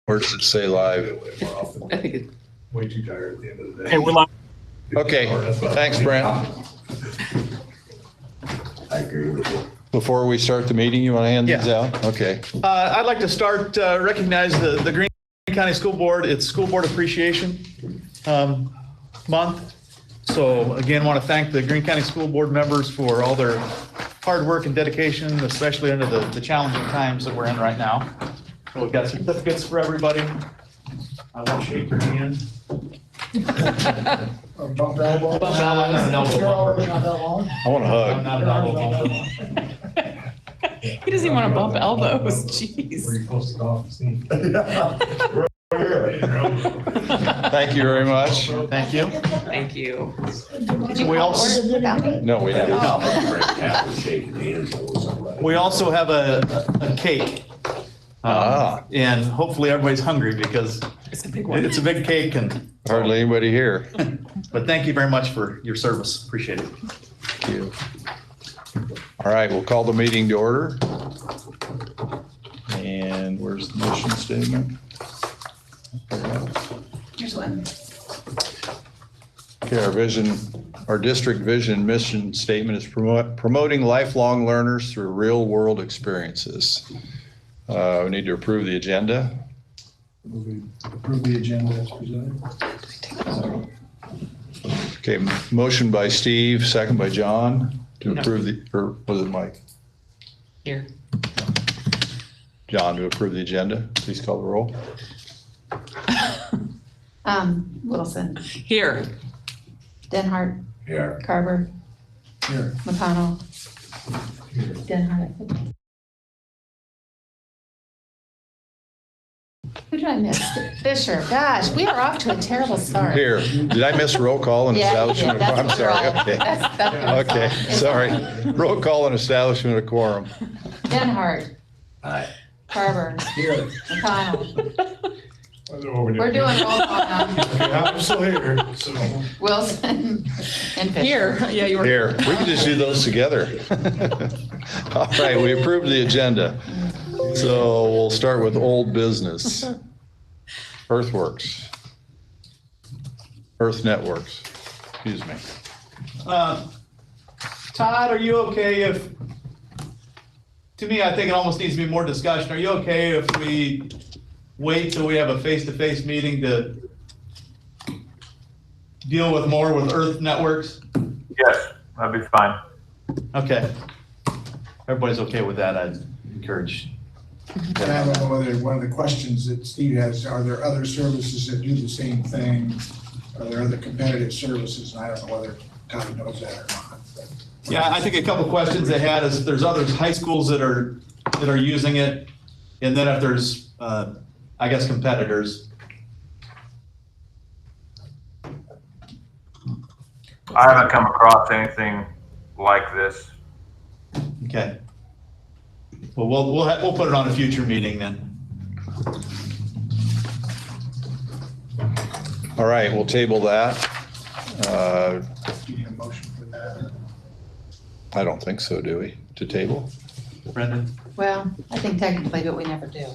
Or does it say live? I think it, Way too tired at the end of the day. Hey, we're live. Okay, thanks, Brent. I agree with you. Before we start the meeting, you want to hand these Yeah. out? Okay. I'd like to start, recognize the Greene County School Board. It's School Board Appreciation Month. So again, want to thank the Greene County School Board members for all their hard work and dedication, especially under the challenging times that we're in right now. So we've got certificates for everybody. I won't shake your hand. Bump elbow. Bump elbow, not an elbow bumper. Not that long. I want a I'm hug. not an elbow bumper. he doesn't even want to bump elbows. Jeez. Where you supposed to go off the scene. Thank you very much. Thank you. Thank you. We also, No, we didn't. we also have a cake. And hopefully everybody's hungry because It's a big one. it's a big cake and, Hardly anybody here. but thank you very much for your service. Appreciate it. Thank you. All right, we'll call the meeting to order. And where's the mission statement? Here's one. Okay, our district vision and mission statement is promoting lifelong learners through real-world experiences. We need to approve the agenda. Approve the agenda as presented. Okay, motion by Steve, second by John to approve or was it Mike? Here. John, to approve the agenda. Please call the roll. Wilson, Here. Denhart, Here. Carver, Here. McConnell, Denhart. Who did I miss? Fisher. Gosh, we are off to a terrible start. Here, did I miss roll call and Yeah, you establishment? did. That's I'm what sorry, we're on. okay. That's Okay, all. sorry. Roll call and establishment of quorum. Denhart, Aye. Carver, Here. McConnell. We're We're doing roll call now. I'm still here, so. Wilson and Fisher. Here. Yeah, you were. Here, we can just do those together. All right, we approved the agenda. So we'll start with old business. Earthworks. Earth Networks, excuse me. Todd, are you okay if, to me, I think it almost needs to be more discussion. Are you okay if we wait till we have a face-to-face meeting to deal with more with Earth Networks? Yes, that'd be fine. Okay. Everybody's okay with that, I'd encourage. And I don't know whether one of the questions that Steve has, are there other services that do the same thing? Are there other competitive services? And I don't know whether Todd knows that or not. But Yeah, I think a couple questions they had is there's other high schools that are using it. And then if there's, I guess, competitors. I haven't come across anything like this. Okay. Well, we'll put it on a future meeting then. All right, we'll table that. do you need a motion for that? I don't think so, do we? To table? Brendan? Well, I think technically, but we never do.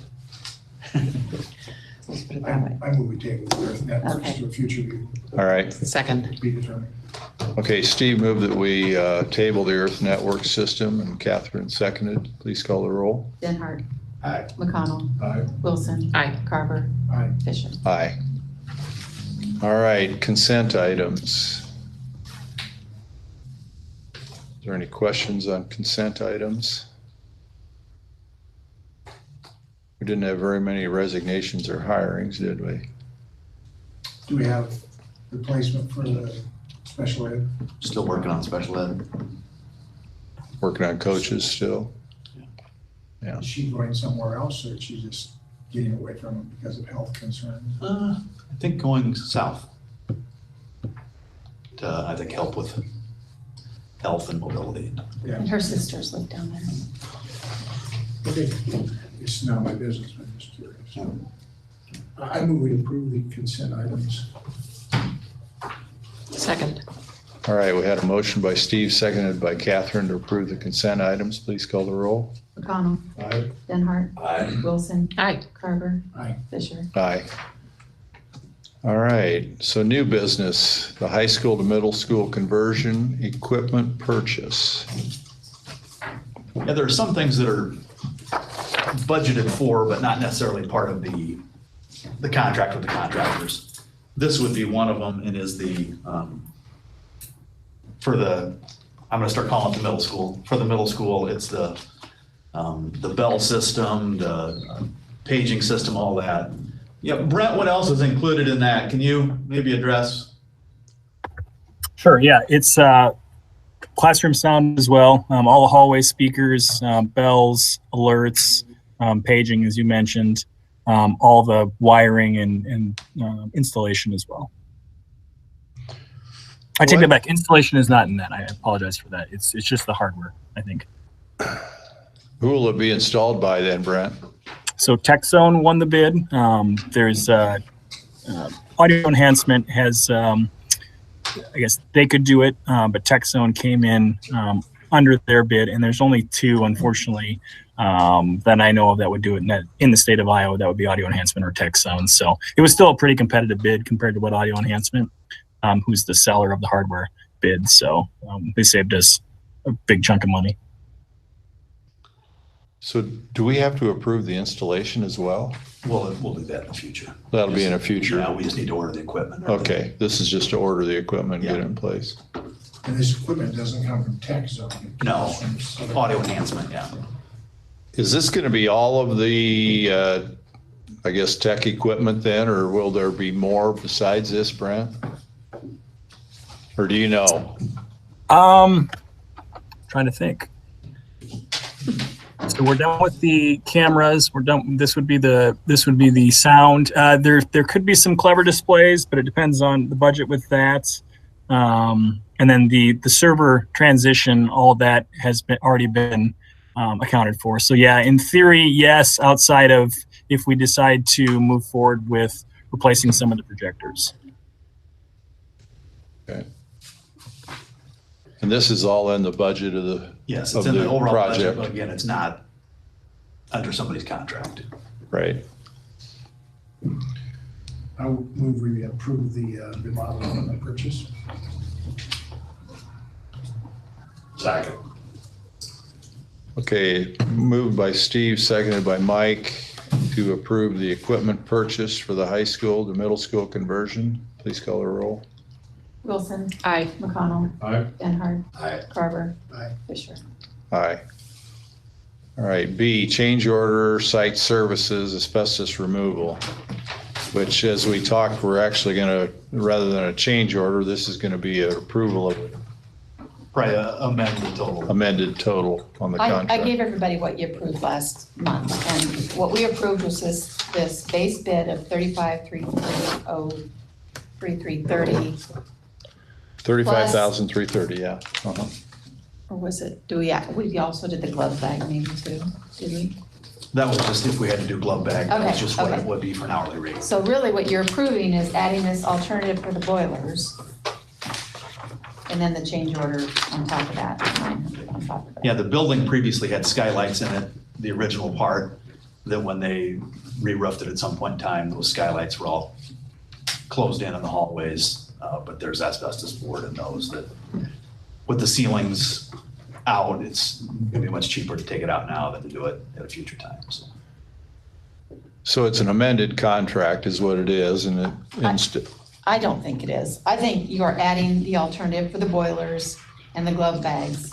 Let's put it that way. I move we table the Earth Networks Okay. to a future meeting, All right. Second. be determined. Okay, Steve moved that we table the Earth Network system, and Catherine seconded. Please call the roll. Denhart, Aye. McConnell, Aye. Wilson, Aye. Carver, Aye. Fisher. Aye. All right, consent items. Is there any questions on consent items? We didn't have very many resignations or hirings, did we? Do we have replacement for the special ed? Still working on special ed. Working on coaches still? Is she going somewhere else or is she just getting away from them because of health concerns? I think going south. To, I think, help with health and mobility. And her sisters live down there. Okay, it's not my business, but I'm just curious. I move we approve the consent items. Second. All right, we had a motion by Steve, seconded by Catherine to approve the consent items. Please call the roll. McConnell. Aye. Denhart. Aye. Wilson. Aye. Carver. Aye. Fisher. Aye. All right, so new business, the high school to middle school conversion equipment purchase. Yeah, there are some things that are budgeted for, but not necessarily part of the contract with the contractors. This would be one of them and is the, for the, I'm gonna start calling it the middle school. For the middle school, it's the bell system, the paging system, all that. Yeah, Brent, what else is included in that? Can you maybe address? Sure. Yeah, it's classroom sound as well. All the hallway speakers, bells, alerts, paging, as you mentioned, all the wiring and installation as well. I take that back. Installation is not in that. I apologize for that. It's just the hardware, I think. Who will it be installed by then, Brent? So TechZone won the bid. There's Audio Enhancement has, I guess they could do it, but TechZone came in under their bid, and there's only two, unfortunately, that I know of that would do it in the state of Iowa. That would be Audio Enhancement or TechZone. So it was still a pretty competitive bid compared to what Audio Enhancement, who's the seller of the hardware, bid. So they saved us a big chunk of money. So do we have to approve the installation as well? We'll do that in the future. That'll be in a future. Yeah, we just need to order the equipment. Okay, this is just to order the equipment and get Yeah. it in place. And this equipment doesn't come from TechZone. It No, comes from some- Audio Enhancement, yeah. Is this going to be all of the, I guess, tech equipment then, or will there be more besides this, Brent? Or do you know? Trying to think. So we're done with the cameras. We're done. This would be the sound. There could be some clever displays, but it depends on the budget with that. And then the server transition, all that has already been accounted for. So yeah, in theory, yes. Outside of if we decide to move forward with replacing some of the projectors. Okay. And this is all in the budget of the, Yes, of it's in the the overall budget, project. but again, it's not under somebody's contract. right? I would move we approve the remodel equipment purchase. Second. Okay, moved by Steve, seconded by Mike to approve the equipment purchase for the high school to middle school conversion. Please call the roll. Wilson. Aye. McConnell. Aye. Denhart. Aye. Carver. Aye. Fisher. Aye. All right, B, change order site services asbestos removal, which as we talked, we're actually going to, rather than a change order, this is going to be an approval of Probably amend the total. amended total on the I contract. gave everybody what you approved last month, and what we approved was this base bid of 3330. 35,330, yeah. Uh-huh. Or was it, we also did the glove bag maybe too, did we? That was just if we had to do glove bag, that was Okay, just what okay. it would be for an hourly rate. So really what you're approving is adding this alternative for the boilers. And then the change order on top of that, 900 on top of that. Yeah, the building previously had skylights in it, the original part, that when they re-roofed it at some point in time, those skylights were all closed in the hallways, but there's asbestos board in those that, with the ceilings out, it's gonna be much cheaper to take it out now than to do it at a future time, so. So it's an amended contract is what it is, and it, I don't think it is. I think you are adding the alternative for the boilers and the glove bags,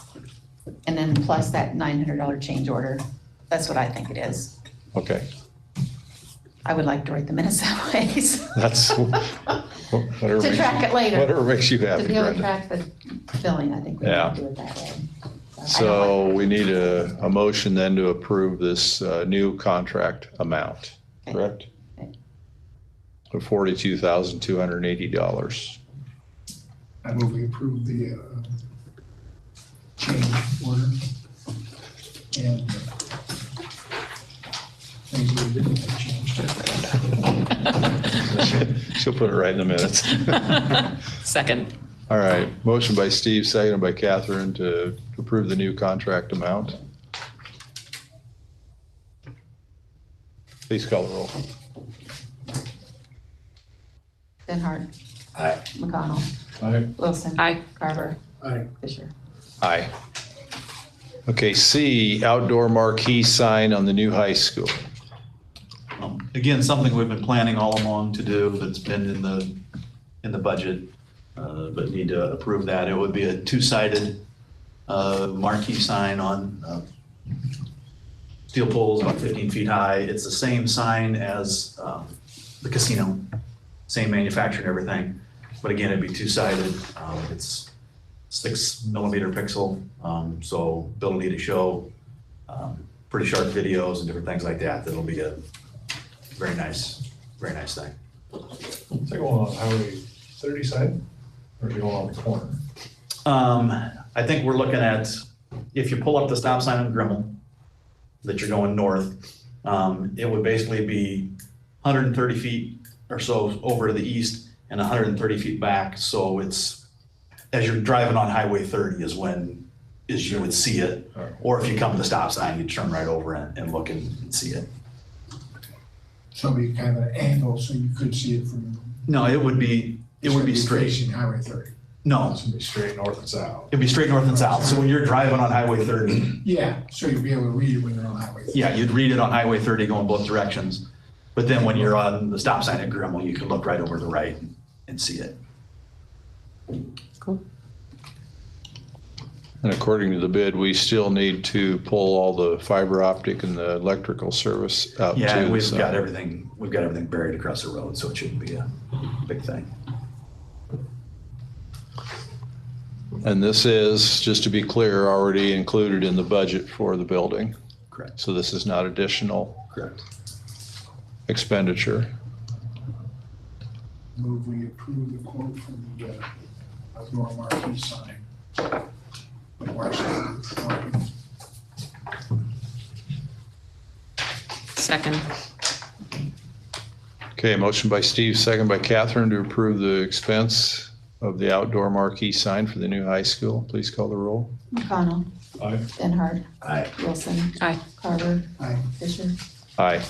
and then plus that $900 change order. That's what I think it is. okay, I would like to write the minutes that way, so- that's whatever. to track it later. Whatever makes you To happy, be able to Brenda. track the billing, I think we Yeah. can do it that way. I don't So like- we need a motion then to approve this new contract amount, Okay. correct? Okay. Of $42,280. I move we approve the change order. And things we didn't have changed. She'll put it right in the minutes. Second. All right, motion by Steve, seconded by Catherine to approve the new contract amount. Please call the roll. Benhart. Aye. McConnell. Aye. Wilson. Aye. Carver. Aye. Fisher. Aye. Okay, C, outdoor marquee sign on the new high school. Again, something we've been planning all along to do that's been in the budget, but need to approve that. It would be a two-sided marquee sign on steel poles about 15 feet high. It's the same sign as the casino, same manufacturer and everything. But again, it'd be two-sided. It's 6mm pixel, so ability to show pretty sharp videos and different things like that. That'll be a very nice thing. Is that going on Highway 30 side, or is it going on the corner? I think we're looking at, if you pull up the stop sign on Grimmel, that you're going north, it would basically be 130 feet or so over to the east and 130 feet back. So it's, as you're driving on Highway 30 is you would see it. Or if you come to the stop sign, you turn right over and look and see it. So it'd be kind of an angle, so you could see it from. No, it would be straight. Facing Highway 30. No, It's gonna be straight north and south. it'd be straight north and south. So when you're driving on Highway 30, Yeah, so you'd be able to read it when you're on Highway 30. yeah, you'd read it on Highway 30 going both directions. But then when you're on the stop sign at Grimmel, you can look right over to the right and see it. Cool. And according to the bid, we still need to pull all the fiber optic and the electrical service out too. Yeah, we've so- got everything buried across the road, so it shouldn't be a big thing. And this is, just to be clear, already included in the budget for the building. Correct. So this is not additional Correct. expenditure. Move we approve the quote from the outdoor marquee sign. Like Washington marquee. Second. Okay, motion by Steve, second by Catherine to approve the expense of the outdoor marquee sign for the new high school. Please call the roll. McConnell. Aye. Benhart. Aye. Wilson. Aye. Carver. Aye. Fisher. Aye.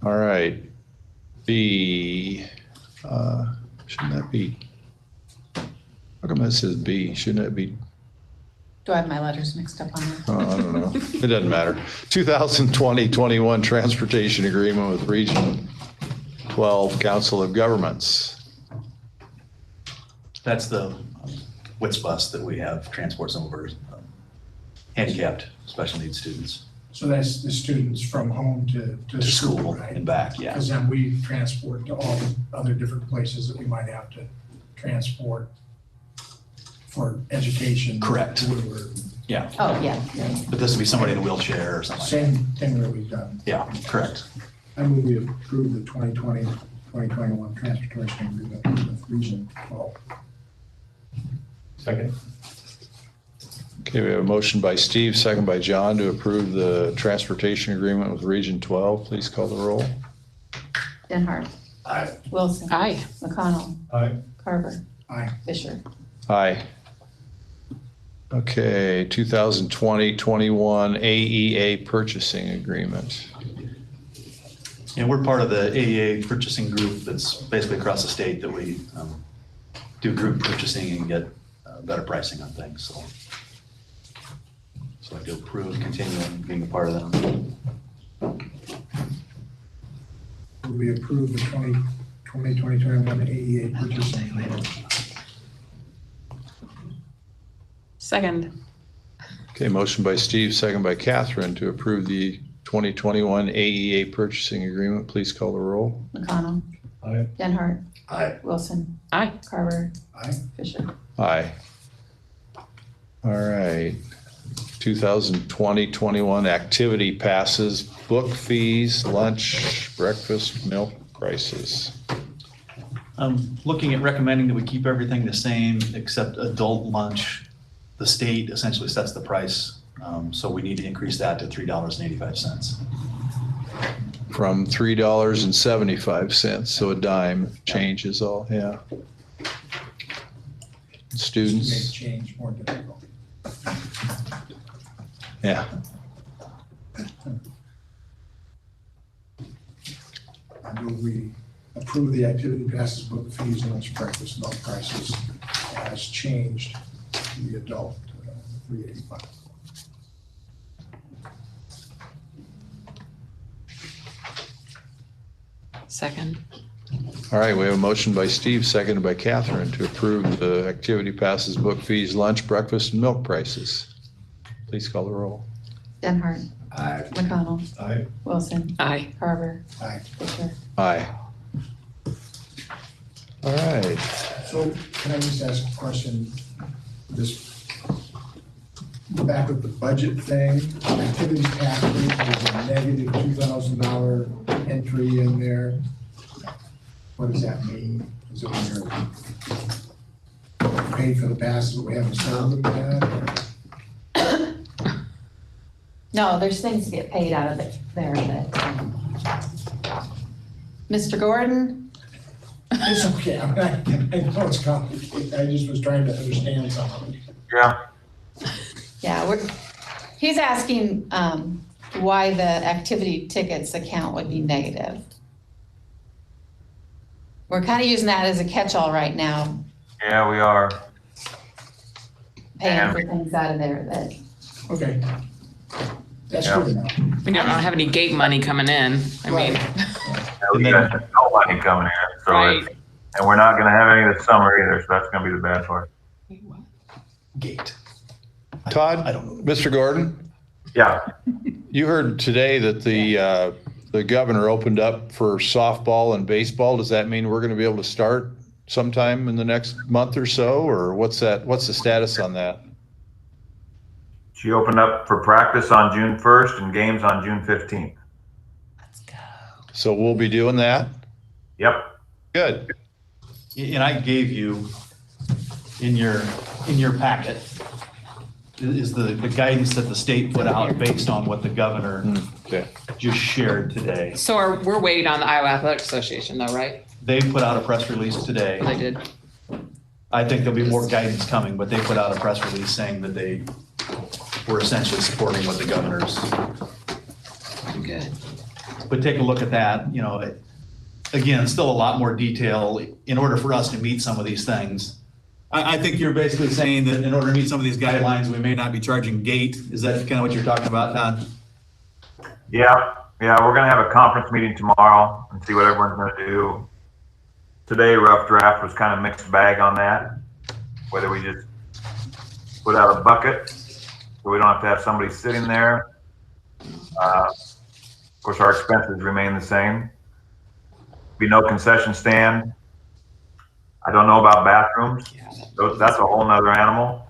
All right. B, shouldn't that be, how come that says B? Shouldn't that be, Do I have my letters mixed up on there? I don't know. It doesn't matter. 2020-21 transportation agreement with Region 12 Council of Governments. That's the WITS bus that we have transport some of our handicapped special needs students So that's the students from home to to school, school right? and back, yeah. Because then we transport to all the other different places that we might have to transport for education. Correct. Woodward. Yeah, Oh, yeah. but this would be somebody in a wheelchair or something like that. Same thing that we've done. Yeah, correct. I move we approve the 2020-2021 transportation agreement with Region 12. Second. Okay, we have a motion by Steve, second by John to approve the transportation agreement with Region 12. Please call the roll. Benhart. Aye. Wilson. Aye. McConnell. Aye. Carver. Aye. Fisher. Aye. Okay, 2020-21 AEA purchasing agreement. And we're part of the AEA purchasing group that's basically across the state that we do group purchasing and get better pricing on things, so. So I do approve continuing being a part of them. Move we approve the 2021 AEA purchasing agreement. Second. Okay, motion by Steve, second by Catherine to approve the 2021 AEA purchasing agreement. Please call the roll. McConnell. Aye. Benhart. Aye. Wilson. Aye. Carver. Aye. Fisher. Aye. All right. 2020-21 activity passes, book fees, lunch, breakfast, milk prices. I'm looking at recommending that we keep everything the same except adult lunch. The state essentially sets the price, so we need to increase that to $3.85. From $3.75, so a dime change is all, yeah. Make students. change more difficult. Yeah. I move we approve the activity passes, book fees, lunch, breakfast, milk prices as changed to the adult, $3.85. Second. All right, we have a motion by Steve, seconded by Catherine to approve the activity passes, book fees, lunch, breakfast, and milk prices. Please call the roll. Denhart. Aye. McConnell. Aye. Wilson. Aye. Carver. Aye. Fisher. Aye. All right. So can I just ask a question? This, back with the budget thing, activities package, there's a negative $2,000 entry in there. What does that mean? Is it when you're paid for the passes, but we haven't started with that? No, there's things that get paid out of it there that, Mr. Gordon? It's okay, I mean, I know it's complicated, I just was trying to understand something. Yeah. Yeah, he's asking, why the activity tickets account would be negative. We're kind of using that as a catch-all right now, Yeah, we are. paying for things out of there that, Okay. That's Yeah. good enough. We don't have any gate money coming in. I mean, Yeah, we got no money coming in, so right. and we're not gonna have any this summer either, so that's gonna be the bad part. Gate. Todd, I don't know. Mr. Gordon, Yeah, you heard today that the governor opened up for softball and baseball. Does that mean we're going to be able to start sometime in the next month or so, or what's the status on that? she opened up for practice on June 1st and games on June 15th. So we'll be doing that? Yep. Good. And I gave you in your packet is the guidance that the state put out based on what the governor Okay. just shared today. So we're waiting on the Iowa Athletic Association though, right? They put out a press release today. They did. I think there'll be more guidance coming, but they put out a press release saying that they were essentially supporting what the governor's. Good. But take a look at that, again, still a lot more detail in order for us to meet some of these things. I think you're basically saying that in order to meet some of these guidelines, we may not be charging gate. Is that kind of what you're talking about, Todd? Yeah, we're gonna have a conference meeting tomorrow and see what everyone's gonna do. Today, rough draft was kind of mixed bag on that, whether we just put out a bucket so we don't have to have somebody sitting there. Of course, our expenses remain the same. Be no concession stand. I don't know about bathrooms. That's a whole nother animal.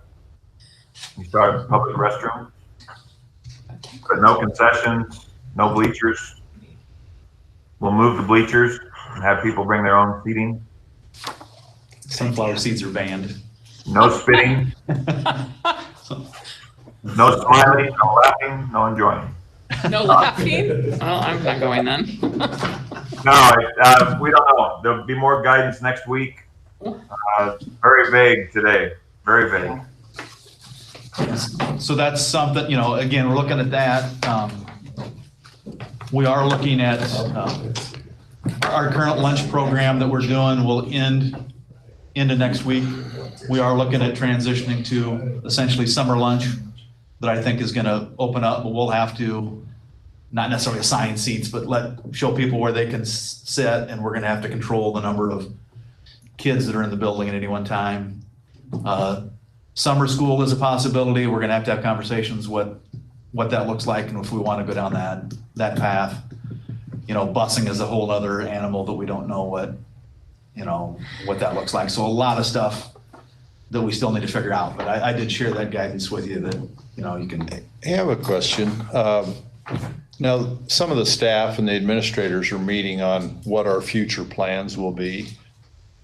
You start with public restroom. But no concessions, no bleachers. We'll move the bleachers and have people bring their own seating. Sunflower seeds are banned. No spitting, no smiling, no laughing, no enjoying. No laughing? Well, I'm not going then. No, we don't know. There'll be more guidance next week. Very vague today, very vague. So that's something, again, we're looking at that. We are looking at our current lunch program that we're doing will end into next week. We are looking at transitioning to essentially summer lunch that I think is going to open up, but we'll have to not necessarily assign seats, but show people where they can sit, and we're going to have to control the number of kids that are in the building at any one time. Summer school is a possibility. We're going to have conversations what that looks like and if we want to go down that path. Busing is a whole other animal that we don't know what that looks like. So a lot of stuff that we still need to figure out. But I did share that guidance with you that you can. I have a question. Now, some of the staff and the administrators are meeting on what our future plans will be.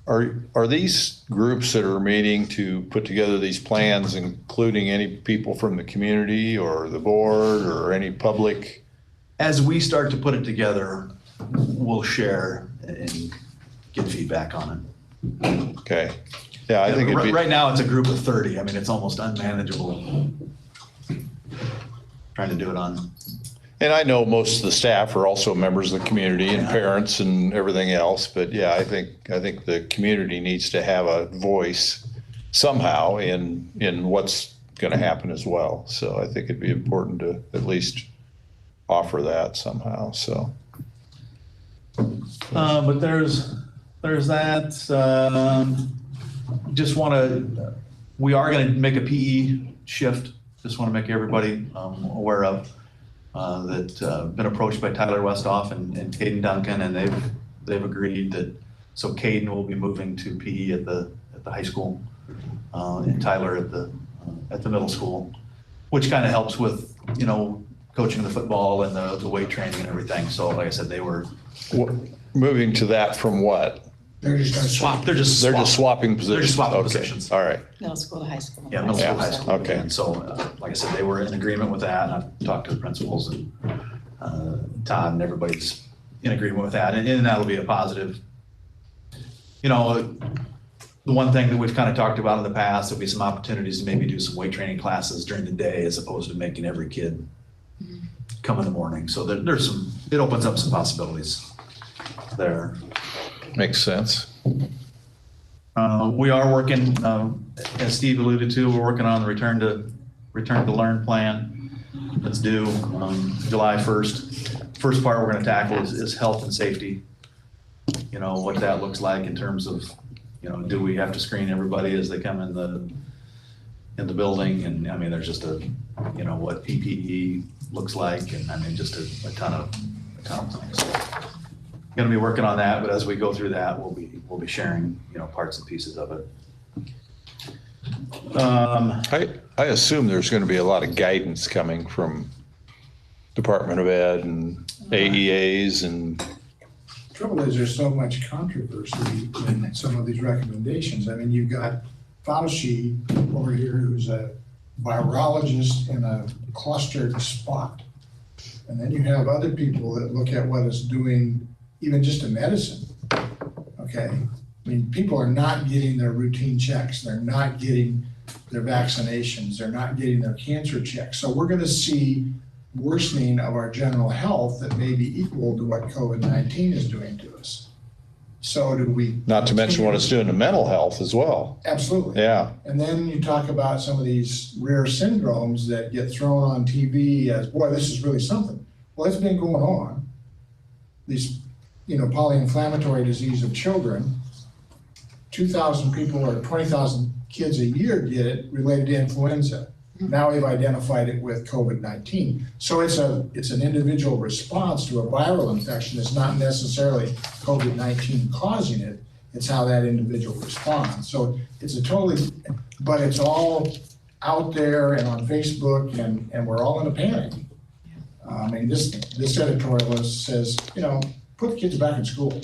Are these groups that are meeting to put together these plans, including any people from the community or the board or any public? As we start to put it together, we'll share and get feedback on it. Okay. Yeah, I think it'd be. Right now, it's a group of 30. I mean, it's almost unmanageable trying to do it on. And I know most of the staff are also members of the community and parents and everything else, but yeah, I think the community needs to have a voice somehow in what's going to happen as well. So I think it'd be important to at least offer that somehow, so. But there's that. We are going to make a PE shift. Just want to make everybody aware of that. Been approached by Tyler Westhoff and Caden Duncan, and they've agreed that. So Caden will be moving to PE at the high school, and Tyler at the middle school, which kind of helps with coaching the football and the weight training and everything. So like I said, they were Moving to that from what? They're just gonna swap. They're just swapping positions? They're just swapping Okay. positions. All right. Middle school to high school. Yeah, middle school, high school. Okay. And so, like I said, they were in agreement with that, and I've talked to the principals and Todd, and everybody's in agreement with that, and that'll be a positive. The one thing that we've kind of talked about in the past, there'll be some opportunities to maybe do some weight training classes during the day as opposed to making every kid come in the morning. So it opens up some possibilities there. Makes sense. We are working, as Steve alluded to, we're working on the return to learn plan. That's due July 1st. First part we're going to tackle is health and safety. What that looks like in terms of, do we have to screen everybody as they come in the building? And I mean, there's just what PPE looks like, and I mean, just a ton of things. Going to be working on that, but as we go through that, we'll be sharing, parts and pieces of it. I assume there's going to be a lot of guidance coming from Department of Ed and AEAs and. Trouble is, there's so much controversy in some of these recommendations. I mean, you've got Fauci over here, who's a virologist in a clustered spot. And then you have other people that look at what it's doing, even just in medicine. Okay, I mean, people are not getting their routine checks. They're not getting their vaccinations. They're not getting their cancer checks. So we're going to see worsening of our general health that may be equal to what COVID-19 is doing to us. So do we? Not to mention what it's doing to mental health as well. Absolutely. Yeah. And then you talk about some of these rare syndromes that get thrown on TV as, boy, this is really something. Well, it's been going on. These, polyinflammatory disease of children, 2,000 people or 20,000 kids a year get it related to influenza. Now we've identified it with COVID-19. So it's an individual response to a viral infection. It's not necessarily COVID-19 causing it. It's how that individual responds. So but it's all out there and on Facebook, and we're all in a panic. I mean, this editorialist says, put the kids back in school.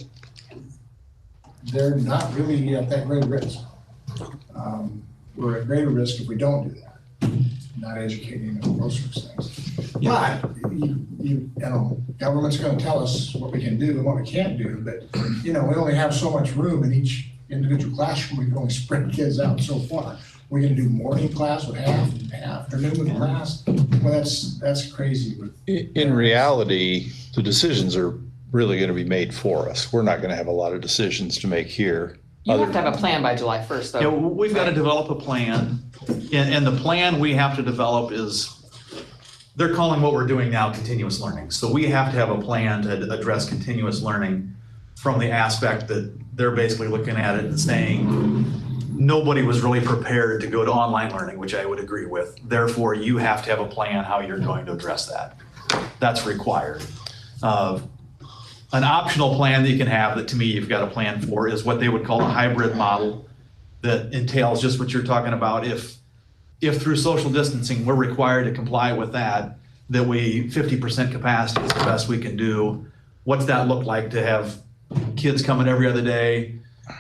They're not really at that great risk. We're at greater risk if we don't do that. Not educating them on those sorts of things. But, government's gonna tell us what we can do and what we can't do, but, we only have so much room in each individual classroom. We can only spread kids out so far. We're gonna do morning class with half, and afternoon with class. Well, that's crazy. In reality, the decisions are really going to be made for us. We're not going to have a lot of decisions to make here. You have to have a plan by July 1st, though. Yeah, we've got to develop a plan, and the plan we have to develop is, they're calling what we're doing now continuous learning. So we have to have a plan to address continuous learning from the aspect that they're basically looking at it and saying, nobody was really prepared to go to online learning, which I would agree with. Therefore, you have to have a plan how you're going to address that. That's required. An optional plan that you can have that, to me, you've got a plan for is what they would call a hybrid model that entails just what you're talking about. If through social distancing, we're required to comply with that 50% capacity is the best we can do. What's that look like to have kids coming every other day?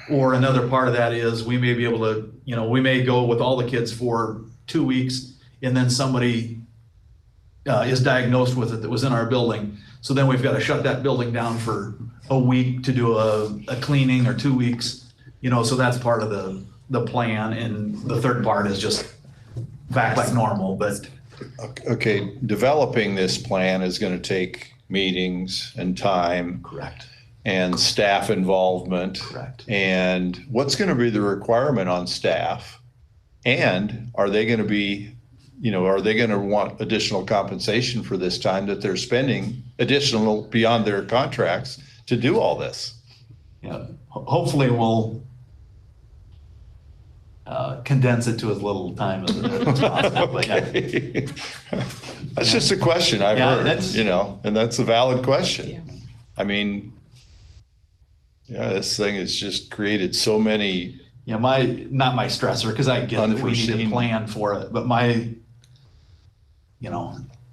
Or another part of that is we may be able to, we may go with all the kids for 2 weeks, and then somebody is diagnosed with it that was in our building. So then we've got to shut that building down for a week to do a cleaning, or 2 weeks, so that's part of the plan, and the third part is just back like normal, but Okay, developing this plan is going to take meetings and time correct, and staff involvement. correct. And what's going to be the requirement on staff? And are they going to be, are they going to want additional compensation for this time that they're spending additional beyond their contracts to do all this? Yeah, hopefully we'll condense it to as little time as possible. But yeah. Okay. That's just a question I've Yeah, heard, that's- and that's a valid question. Yeah. I mean, yeah, this thing has just created so many, Yeah, not my stressor, because I get that we need to Unforeseen. plan for it, but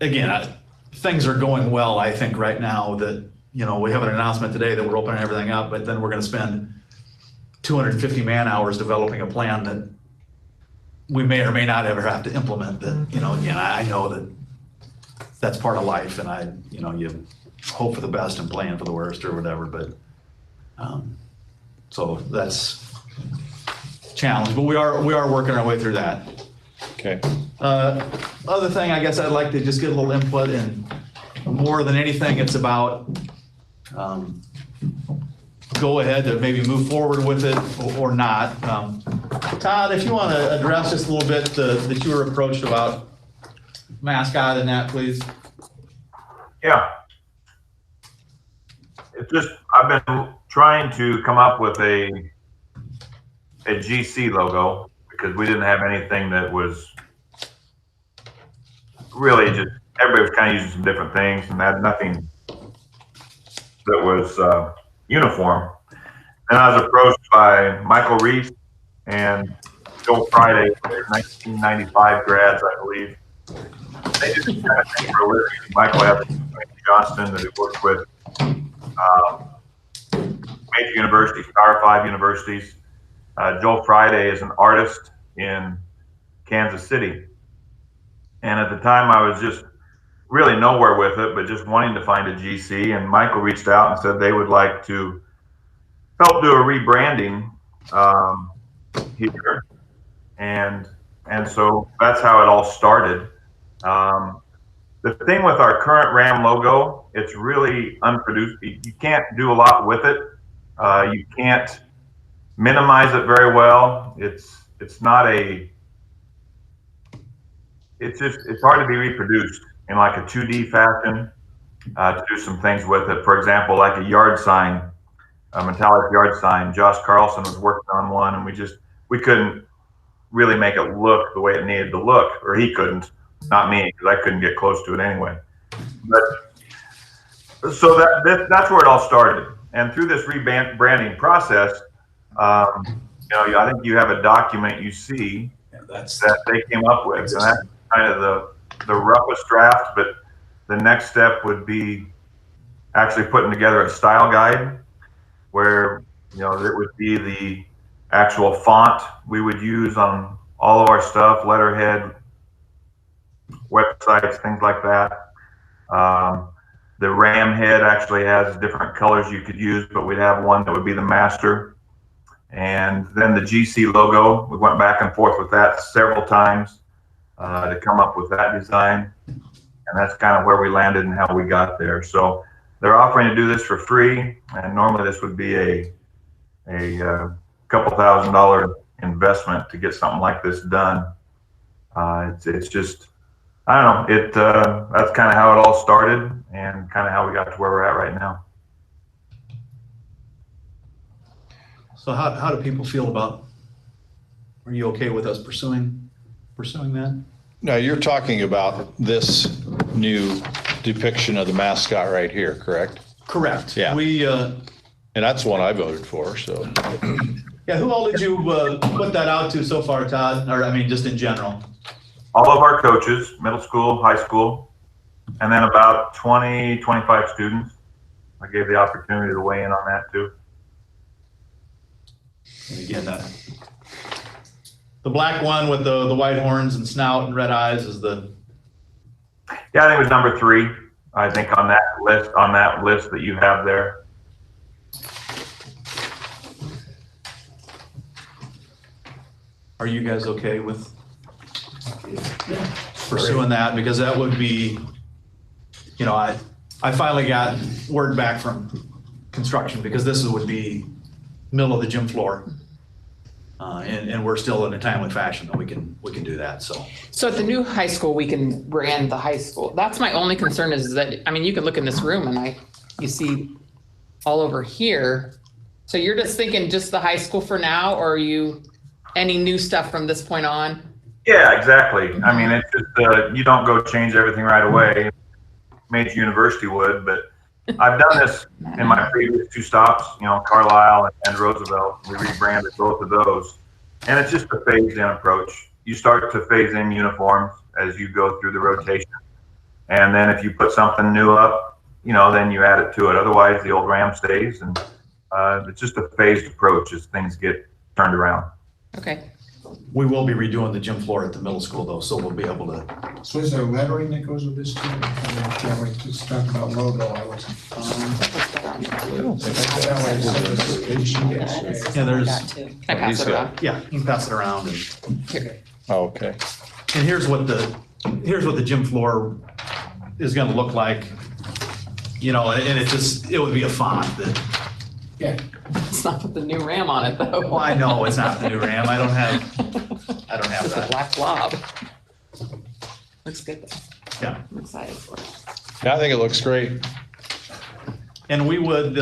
again, things are going well, I think, right now that, we have an announcement today that we're opening everything up, but then we're gonna spend 250 man hours developing a plan that we may or may not ever have to implement that, again, I know that that's part of life, and you hope for the best and plan for the worst or whatever, but, so that's challenge, but we are working our way through that. okay. Other thing, I guess I'd like to just get a little input, and more than anything, it's about go ahead to maybe move forward with it or not. Todd, if you want to address just a little bit that you were approached about mascot and that, please. Yeah. It's just, I've been trying to come up with a GC logo because we didn't have anything that was really just, everybody was kind of using some different things and had nothing that was uniform. And I was approached by Michael Reese and Joel Friday, they're 1995 grads, I believe. They just kind of think for a living. Michael Evans, Johnston, that he worked with major universities, Power 5 universities. Joel Friday is an artist in Kansas City. And at the time I was just really nowhere with it, but just wanting to find a GC. And Michael reached out and said they would like to help do a rebranding here. And so that's how it all started. The thing with our current RAM logo, it's really unproduced. You can't do a lot with it. You can't minimize it very well. It's hard to be reproduced in like a 2D fashion to do some things with it. For example, like a yard sign, a metallic yard sign. Josh Carlson was working on one, and we couldn't really make it look the way it needed to look, or he couldn't, not me, because I couldn't get close to it anyway. But so that's where it all started. And through this rebranding process, I think you have a document you see that they came up with, and that's kind of the roughest draft. But the next step would be actually putting together a style guide where it would be the actual font we would use on all of our stuff, letterhead, websites, things like that. The RAM head actually has different colors you could use, but we'd have one that would be the master. And then the GC logo, we went back and forth with that several times to come up with that design. And that's kind of where we landed and how we got there. So they're offering to do this for free. And normally this would be a couple $1,000 investment to get something like this done. It's just, I don't know, that's kind of how it all started and kind of how we got to where we're at right now. So how do people feel about, are you okay with us pursuing that? Now, you're talking about this new depiction of the mascot right here, correct? Correct. Yeah. We, And that's one I voted for, so. yeah, who all did you put that out to so far, Todd? Or, I mean, just in general? All of our coaches, middle school, high school, and then about 20, 25 students. I gave the opportunity to weigh in on that too. And again, the black one with the white horns and snout and red eyes is the. Yeah, I think it was number 3. I think on that list that you have there. Are you guys okay with pursuing that? Because that would be, you know, I finally got word back from construction because this would be middle of the gym floor. And we're still in a timely fashion that we can do that, so. So at the new high school, we can brand the high school. That's my only concern is that, I mean, you can look in this room and you see all over here. So you're just thinking just the high school for now, or are you, any new stuff from this point on? Yeah, exactly. I mean, it's just, you don't go change everything right away. Major university would, but I've done this in my previous 2 stops, you know, Carlisle and Roosevelt. We rebranded both of those. And it's just a phased in approach. You start to phase in uniforms as you go through the rotation. And then if you put something new up, you know, then you add it to it. Otherwise, the old Ram stays. And it's just a phased approach as things get turned around. Okay. We will be redoing the gym floor at the middle school though, so we'll be able to. So is there lettering that goes with this too? I can't wait to talk about logo. I wasn't. Yeah, there's, Can I pass it around? yeah, you can pass it around and. Here. Okay. And here's what the gym floor is gonna look like, you know, and it would be a font that, Yeah, It's not put the new RAM on it though. well, I know it's not the new RAM, I don't have It's a that. black blob. Looks good though. Yeah, I'm excited for it. Yeah, I think it looks great. and we would,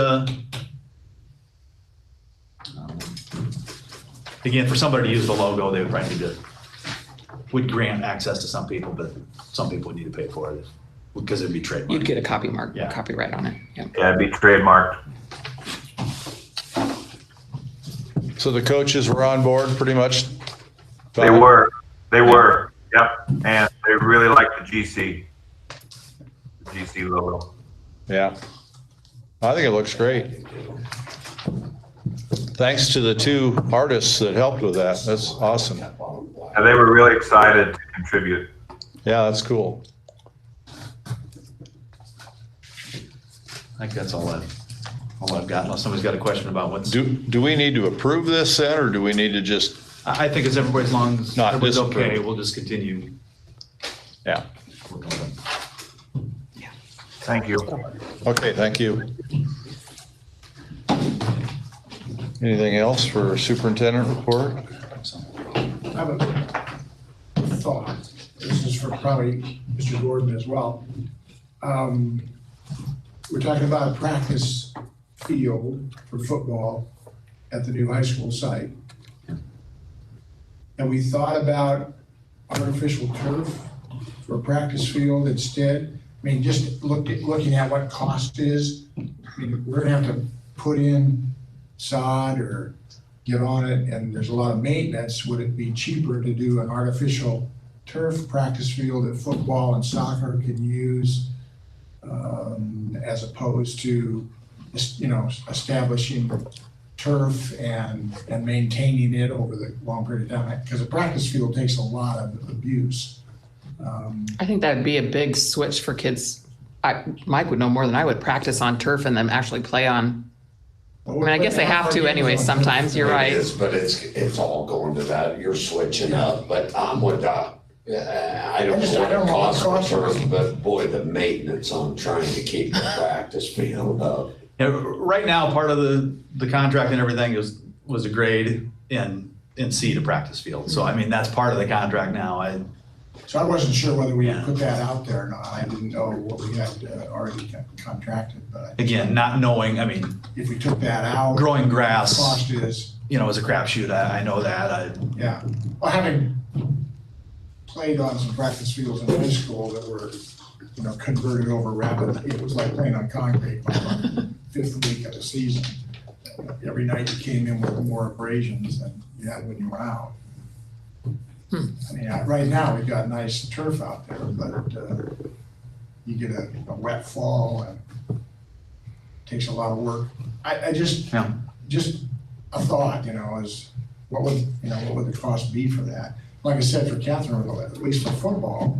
again, for somebody to use the logo, they would probably need to, we'd grant access to some people, but some people would need to pay for it because it'd be trademarked. You'd get a copyright on it. Yeah. Yeah, it'd be trademarked. So the coaches were on board pretty much? They were, yep. And they really like the GC logo. Yeah. I think it looks great. Thanks to the 2 artists that helped with that. That's awesome. And they were really excited to contribute. Yeah, that's cool. I think that's all I've got, unless somebody's got a question about what's. Do we need to approve this then, or do we need to just, I think it's everybody, as long as Not everybody's disapprove. okay, we'll just continue. yeah. Thank you. Okay, thank you. Anything else for superintendent report? I have a thought. This is for probably Mr. Gordon as well. We're talking about a practice field for football at the new high school site. And we thought about artificial turf for a practice field instead. I mean, just looking at what cost is, I mean, we're gonna have to put in sod or get on it, and there's a lot of maintenance. Would it be cheaper to do an artificial turf practice field that football and soccer can use, as opposed to, you know, establishing turf and maintaining it over the long period of time? Because a practice field takes a lot of abuse. I think that'd be a big switch for kids. Mike would know more than I would, practice on turf and then actually play on. I mean, I guess they have to anyway sometimes, you're right. It is, but it's all going to that, you're switching up, but I'm with, I don't know what it costs for turf, but boy, the maintenance on trying to keep the practice field up. Yeah, right now, part of the contract and everything was a grade and seed a practice field. So I mean, that's part of the contract now. So I wasn't sure whether we had put that out there or not. I didn't know what we had already contracted, but Again, not knowing, I mean, if we took that out. growing grass, Cost is, you know, is a crapshoot. I know that. yeah. Well, having played on some practice fields in high school that were, you know, converted over rapidly, it was like playing on concrete by the 5th week of the season. Every night you came in with more abrasions than you had when you were out. I mean, right now, we've got nice turf out there, but you get a wet fall and it takes a lot of work. I just a thought, you know, is what would the cost be for that? Like I said, for Catherine, at least for football,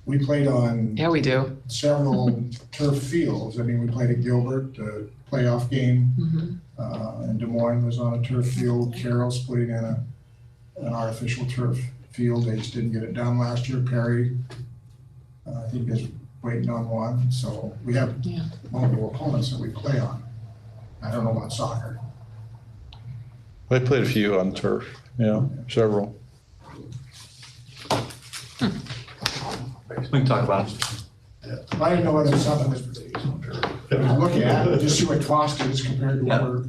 we played on Yeah, we do. several turf fields. I mean, we played at Gilbert, the playoff game, Mhm. and Des Moines was on a turf field. Carroll's putting in a an artificial turf field. They just didn't get it done last year. Perry, I think is waiting on one. So we have Yeah. multiple opponents that we play on. I don't know about soccer. I played a few on turf, yeah, several. We can talk about it. I didn't know whether it's something that we look at, just see what cost is compared to what we're.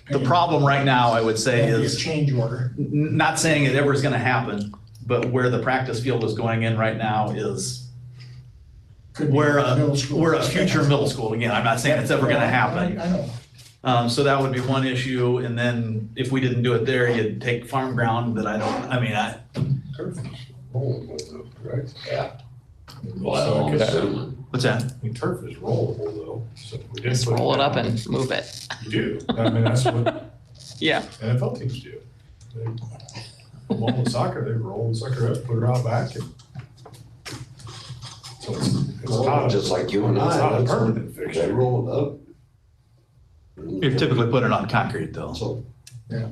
The problem right now, I would say, That'd be a is change order. not saying it ever is gonna happen, but where the practice field is going in right now is Could be we're middle school. a future middle school. Again, I'm not saying it's ever gonna happen. I know. So that would be one issue, and then if we didn't do it there, you'd take farm ground that Turf is rollable, though, correct? Yeah. Well, I'm assuming. what's that? I mean, turf is rollable though, so if we didn't Just put roll it up down, and move it. You do, I mean, that's what Yeah. NFL teams do. They, along with soccer, they roll the sucker up, put it out back and. So it's not, Just like you and it's not I. a that's permanent when fixture. They roll it up. You typically put it on concrete though. So, Yeah.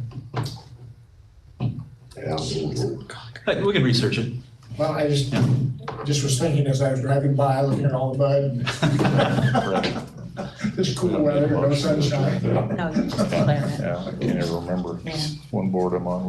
yeah. We can research it. Well, I just was thinking as I was driving by, looking at all the bud and this cool weather, no sunshine. No, you're just declaring it. Yeah, I can't ever remember Yeah. one board I'm on